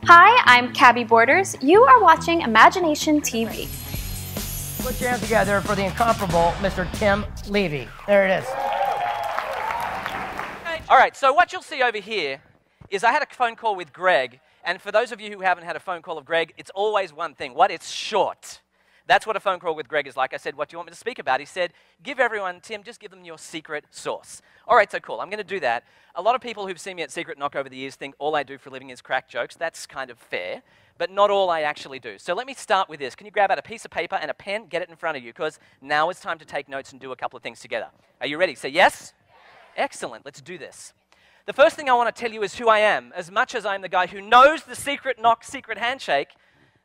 Hi, I'm Cabby Borders. You are watching Imagination TV. Put your hands together for the incomparable Mr. Tim Levy. There it is. All right, so what you'll see over here is I had a phone call with Greg, and for those of you who haven't had a phone call with Greg, it's always one thing. What? It's short. That's what a phone call with Greg is like. I said, what do you want me to speak about? He said, give everyone, Tim, just give them your secret sauce. All right, so cool. I'm going to do that. A lot of people who've seen me at Secret Knock over the years think all I do for a living is crack jokes. That's kind of fair, but not all I actually do. So let me start with this. Can you grab out a piece of paper and a pen, get it in front of you, because now is time to take notes and do a couple of things together. Are you ready? Say yes? Excellent. Let's do this. The first thing I want to tell you is who I am. As much as I'm the guy who knows the Secret Knock secret handshake,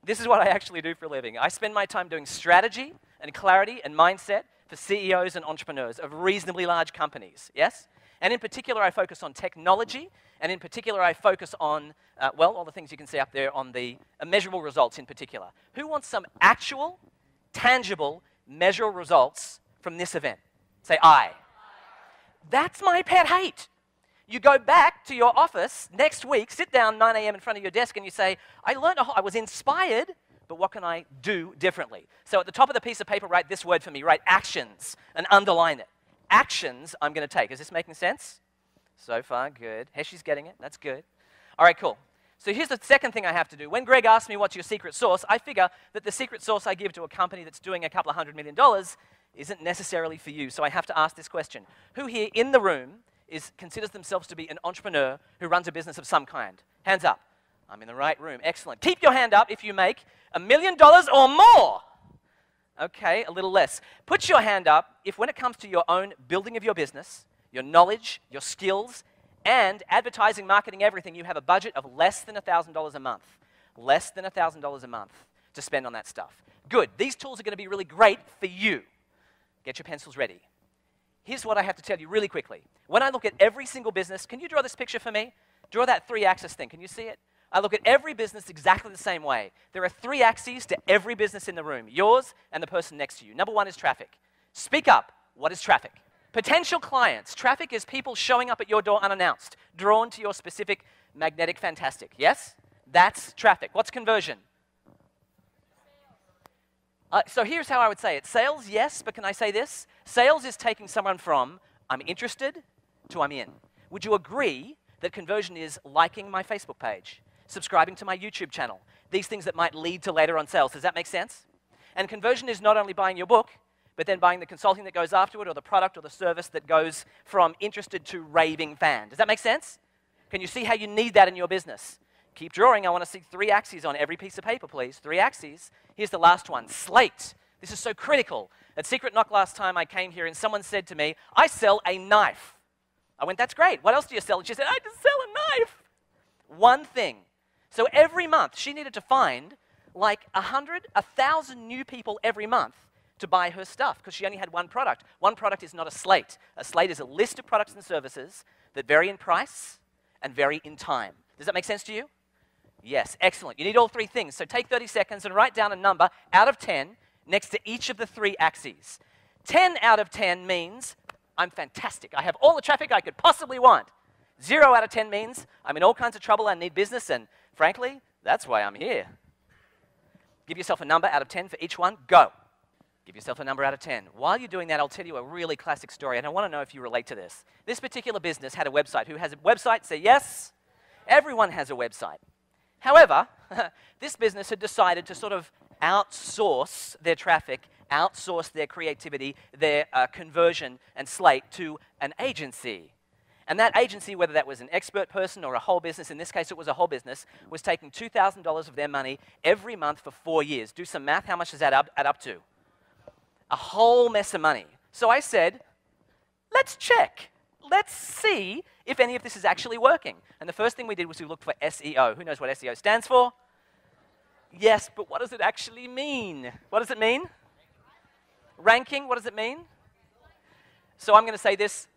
this is what I actually do for a living. I spend my time doing strategy and clarity and mindset for CEOs and entrepreneurs of reasonably large companies, yes? And in particular, I focus on technology, and in particular, I focus on, well, all the things you can see up there on the measurable results in particular. Who wants some actual, tangible, measurable results from this event? Say, I. That's my pet hate. You go back to your office next week, sit down 9 a.m. in front of your desk, and you say, I was inspired, but what can I do differently? So at the top of the piece of paper, write this word for me. Write actions and underline it. Actions I'm going to take. Is this making sense? So far, good. Heshi's getting it. That's good. All right, cool. So here's the second thing I have to do. When Greg asked me what's your secret sauce, I figure that the secret sauce I give to a company that's doing a couple of $100 million isn't necessarily for you. So I have to ask this question. Who here in the room considers themselves to be an entrepreneur who runs a business of some kind? Hands up. I'm in the right room. Excellent. Keep your hand up if you make $1 million or more. Okay, a little less. Put your hand up if when it comes to your own building of your business, your knowledge, your skills, and advertising, marketing, everything, you have a budget of less than $1,000 a month. Less than $1,000 a month to spend on that stuff. Good. These tools are going to be really great for you. Get your pencils ready. Here's what I have to tell you really quickly. When I look at every single business, can you draw this picture for me? Draw that 3-axis thing. Can you see it? I look at every business exactly the same way. There are 3 axes to every business in the room, yours and the person next to you. Number 1 is traffic. Speak up. What is traffic? Potential clients. Traffic is people showing up at your door unannounced, drawn to your specific magnetic fantastic. Yes? That's traffic. What's conversion? So here's how I would say it. Sales, yes, but can I say this? Sales is taking someone from I'm interested to I'm in. Would you agree that conversion is liking my Facebook page, subscribing to my YouTube channel, these things that might lead to later on sales? Does that make sense? And conversion is not only buying your book, but then buying the consulting that goes after it, or the product or the service that goes from interested to raving fan. Does that make sense? Can you see how you need that in your business? Keep drawing. I want to see 3 axes on every piece of paper, please. 3 axes. Here's the last one. Slate. This is so critical. At Secret Knock last time I came here and someone said to me, I sell a knife. I went, that's great. What else do you sell? And she said, I just sell a knife. One thing. So every month she needed to find like 1,000 new people every month to buy her stuff because she only had one product. One product is not a slate. A slate is a list of products and services that vary in price and vary in time. Does that make sense to you? Yes, excellent. You need all 3 things. So take 30 seconds and write down a number out of 10 next to each of the 3 axes. 10 out of 10 means I'm fantastic. I have all the traffic I could possibly want. 0 out of 10 means I'm in all kinds of trouble. I need business, and frankly, that's why I'm here. Give yourself a number out of 10 for each one. Go. Give yourself a number out of 10. While you're doing that, I'll tell you a really classic story, and I want to know if you relate to this. This particular business had a website. Who has a website? Say yes. Everyone has a website. However, this business had decided to sort of outsource their traffic, outsource their creativity, their conversion and slate to an agency. And that agency, whether that was an expert person or a whole business, in this case it was a whole business, was taking $2,000 of their money every month for 4 years. Do some math. How much does that add up to? A whole mess of money. So I said, let's check. Let's see if any of this is actually working. And the first thing we did was we looked for SEO. Who knows what SEO stands for? Yes, but what does it actually mean? What does it mean? Ranking, what does it mean? So I'm going to say this.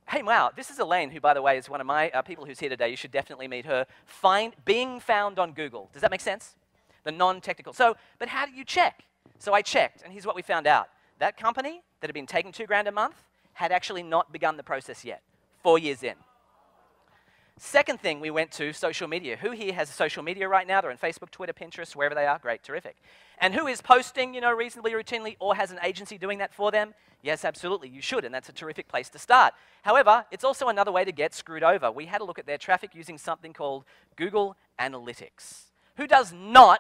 Hey, wow, this is Elaine, who, by the way, is one of my people who's here today. You should definitely meet her. Being found on Google. Does that make sense? The non-technical. So, but how do you check? So I checked, and here's what we found out. That company that had been taking $2,000 a month had actually not begun the process yet, 4 years in. Second thing, we went to social media. Who here has social media right now? They're on Facebook, Twitter, Pinterest, wherever they are. Great, terrific. And who is posting, reasonably routinely or has an agency doing that for them? Yes, absolutely, you should, and that's a terrific place to start. However, it's also another way to get screwed over. We had a look at their traffic using something called Google Analytics. Who does not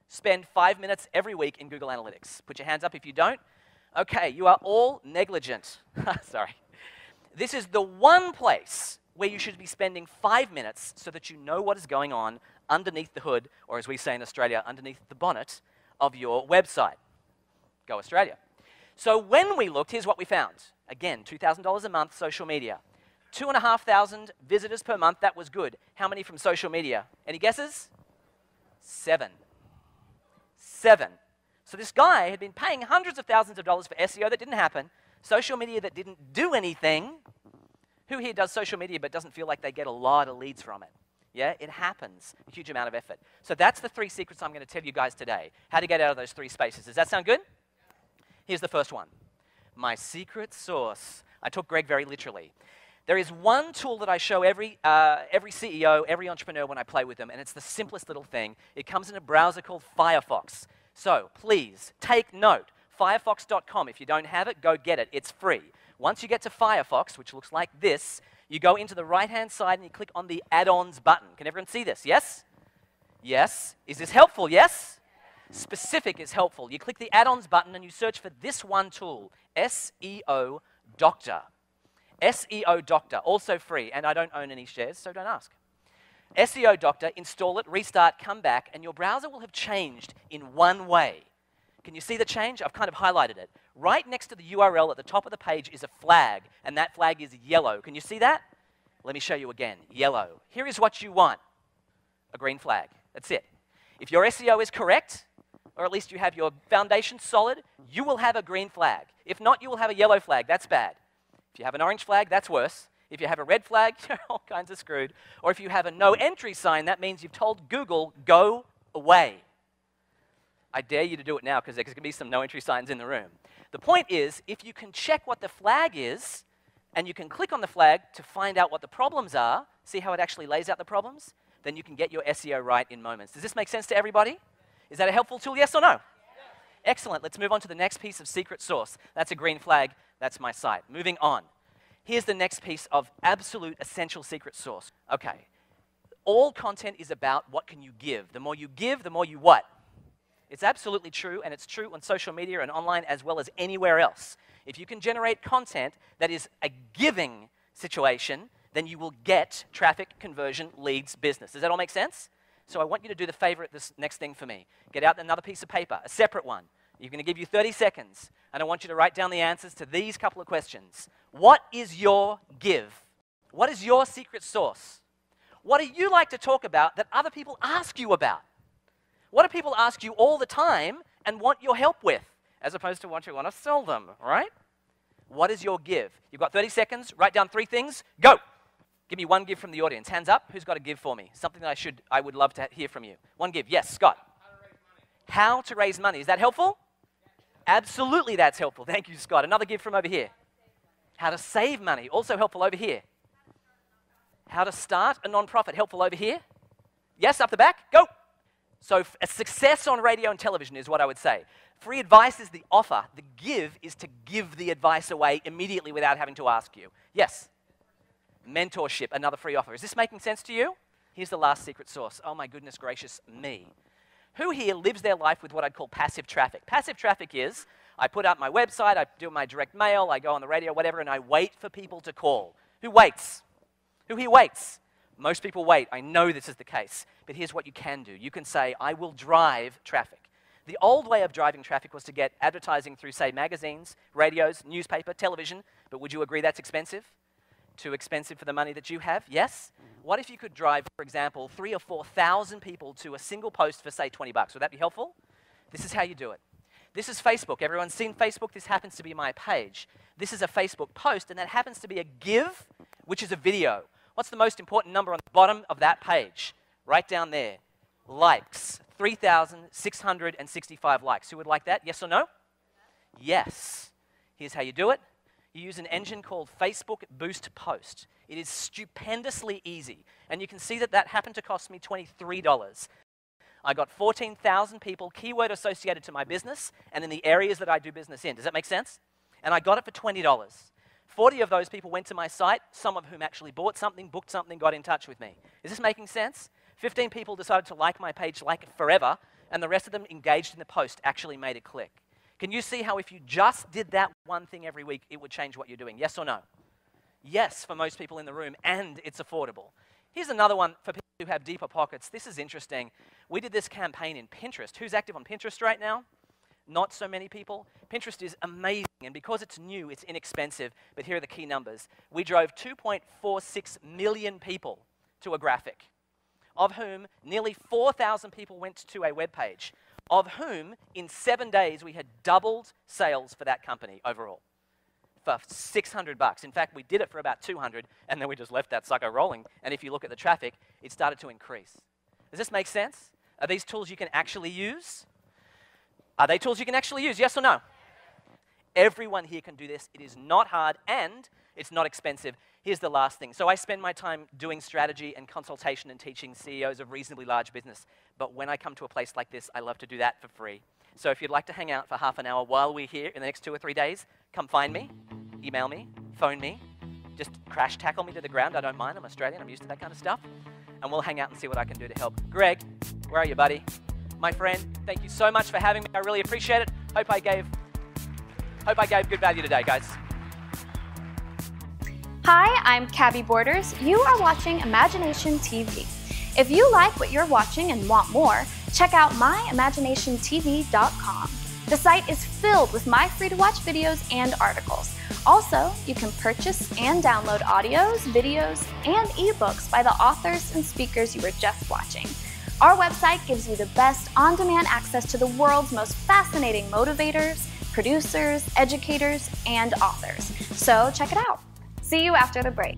spend 5 minutes every week in Google Analytics? Put your hands up if you don't. Okay, you are all negligent. Sorry. This is the one place where you should be spending 5 minutes so that you know what is going on underneath the hood, or as we say in Australia, underneath the bonnet of your website. Go Australia. So when we looked, here's what we found. Again, $2,000 a month, social media. 2,500 visitors per month, that was good. How many from social media? Any guesses? 7. 7. So this guy had been paying hundreds of thousands of dollars for SEO that didn't happen, social media that didn't do anything. Who here does social media but doesn't feel like they get a lot of leads from it? Yeah, it happens. A huge amount of effort. So that's the 3 secrets I'm going to tell you guys today. How to get out of those 3 spaces. Does that sound good? Here's the first one. My secret sauce. I took Greg very literally. There is one tool that I show every CEO, every entrepreneur when I play with them, and it's the simplest little thing. It comes in a browser called Firefox. So please take note. Firefox.com. If you don't have it, go get it. It's free. Once you get to Firefox, which looks like this, you go into the right-hand side and you click on the add-ons button. Can everyone see this? Yes? Yes? Is this helpful? Yes? Specific is helpful. You click the add-ons button and you search for this one tool, SEO Doctor. SEO Doctor, also free, and I don't own any shares, so don't ask. SEO Doctor, install it, restart, come back, and your browser will have changed in one way. Can you see the change? I've kind of highlighted it. Right next to the URL at the top of the page is a flag, and that flag is yellow. Can you see that? Let me show you again. Yellow. Here is what you want. A green flag. That's it. If your SEO is correct, or at least you have your foundation solid, you will have a green flag. If not, you will have a yellow flag. That's bad. If you have an orange flag, that's worse. If you have a red flag, you're all kinds of screwed. Or if you have a no entry sign, that means you've told Google, go away. I dare you to do it now because there's going to be some no entry signs in the room. The point is, if you can check what the flag is, and you can click on the flag to find out what the problems are, see how it actually lays out the problems, then you can get your SEO right in moments. Does this make sense to everybody? Is that a helpful tool, yes or no? Excellent. Let's move on to the next piece of secret sauce. That's a green flag. That's my site. Moving on. Here's the next piece of absolute essential secret sauce. Okay. All content is about what can you give. The more you give, the more you what? It's absolutely true, and it's true on social media and online as well as anywhere else. If you can generate content that is a giving situation, then you will get traffic, conversion, leads, business. Does that all make sense? So I want you to do the favor at this next thing for me. Get out another piece of paper, a separate one. You're going to give you 30 seconds, and I want you to write down the answers to these couple of questions. What is your give? What is your secret sauce? What do you like to talk about that other people ask you about? What do people ask you all the time and want your help with, as opposed to what you want to sell them, right? What is your give? You've got 30 seconds. Write down 3 things. Go. Give me one give from the audience. Hands up. Who's got a give for me? Something that I would love to hear from you. One give. Yes, Scott. How to raise money. Is that helpful? Absolutely, that's helpful. Thank you, Scott. Another give from over here. How to save money. Also helpful over here. How to start a non-profit. Helpful over here. Yes, up the back. Go. So a success on radio and television is what I would say. Free advice is the offer. The give is to give the advice away immediately without having to ask you. Yes. Mentorship, another free offer. Is this making sense to you? Here's the last secret sauce. Oh my goodness gracious me. Who here lives their life with what I'd call passive traffic? Passive traffic is, I put up my website, I do my direct mail, I go on the radio, whatever, and I wait for people to call. Who waits? Who here waits? Most people wait. I know this is the case. But here's what you can do. You can say, I will drive traffic. The old way of driving traffic was to get advertising through, say, magazines, radios, newspaper, television. But would you agree that's expensive? Too expensive for the money that you have? Yes? What if you could drive, for example, 3,000 or 4,000 people to a single post for, say, $20? Would that be helpful? This is how you do it. This is Facebook. Everyone's seen Facebook? This happens to be my page. This is a Facebook post, and that happens to be a give, which is a video. What's the most important number on the bottom of that page? Right down there. Likes. 3,665 likes. Who would like that? Yes or no? Yes. Here's how you do it. You use an engine called Facebook Boost Post. It is stupendously easy. And you can see that that happened to cost me $23. I got 14,000 people, keyword associated to my business, and in the areas that I do business in. Does that make sense? And I got it for $20. 40 of those people went to my site, some of whom actually bought something, booked something, got in touch with me. Is this making sense? 15 people decided to like my page, like it forever, and the rest of them engaged in the post, actually made it click. Can you see how if you just did that one thing every week, it would change what you're doing? Yes or no? Yes, for most people in the room, and it's affordable. Here's another one for people who have deeper pockets. This is interesting. We did this campaign in Pinterest. Who's active on Pinterest right now? Not so many people. Pinterest is amazing, and because it's new, it's inexpensive, but here are the key numbers. We drove 2.46 million people to a graphic, of whom nearly 4,000 people went to a web page, of whom in 7 days we had doubled sales for that company overall for $600. In fact, we did it for about 200, and then we just left that sucker rolling, and if you look at the traffic, it started to increase. Does this make sense? Are these tools you can actually use? Are they tools you can actually use, yes or no? Everyone here can do this. It is not hard, and it's not expensive. Here's the last thing. So I spend my time doing strategy and consultation and teaching CEOs of reasonably large business. But when I come to a place like this, I love to do that for free. So if you'd like to hang out for half an hour while we're here in the next 2 or 3 days, come find me, email me, phone me, just crash tackle me to the ground. I don't mind. I'm Australian. I'm used to that kind of stuff. And we'll hang out and see what I can do to help. Greg, where are you, buddy? My friend, thank you so much for having me. I really appreciate it. Hope I gave good value today, guys. Hi, I'm Cabby Borders. You are watching Imagination TV. If you like what you're watching and want more, check out myimaginationtv.com. The site is filled with my free-to-watch videos and articles. Also, you can purchase and download audios, videos, and ebooks by the authors and speakers you were just watching. Our website gives you the best on-demand access to the world's most fascinating motivators, producers, educators, and authors. So check it out. See you after the break.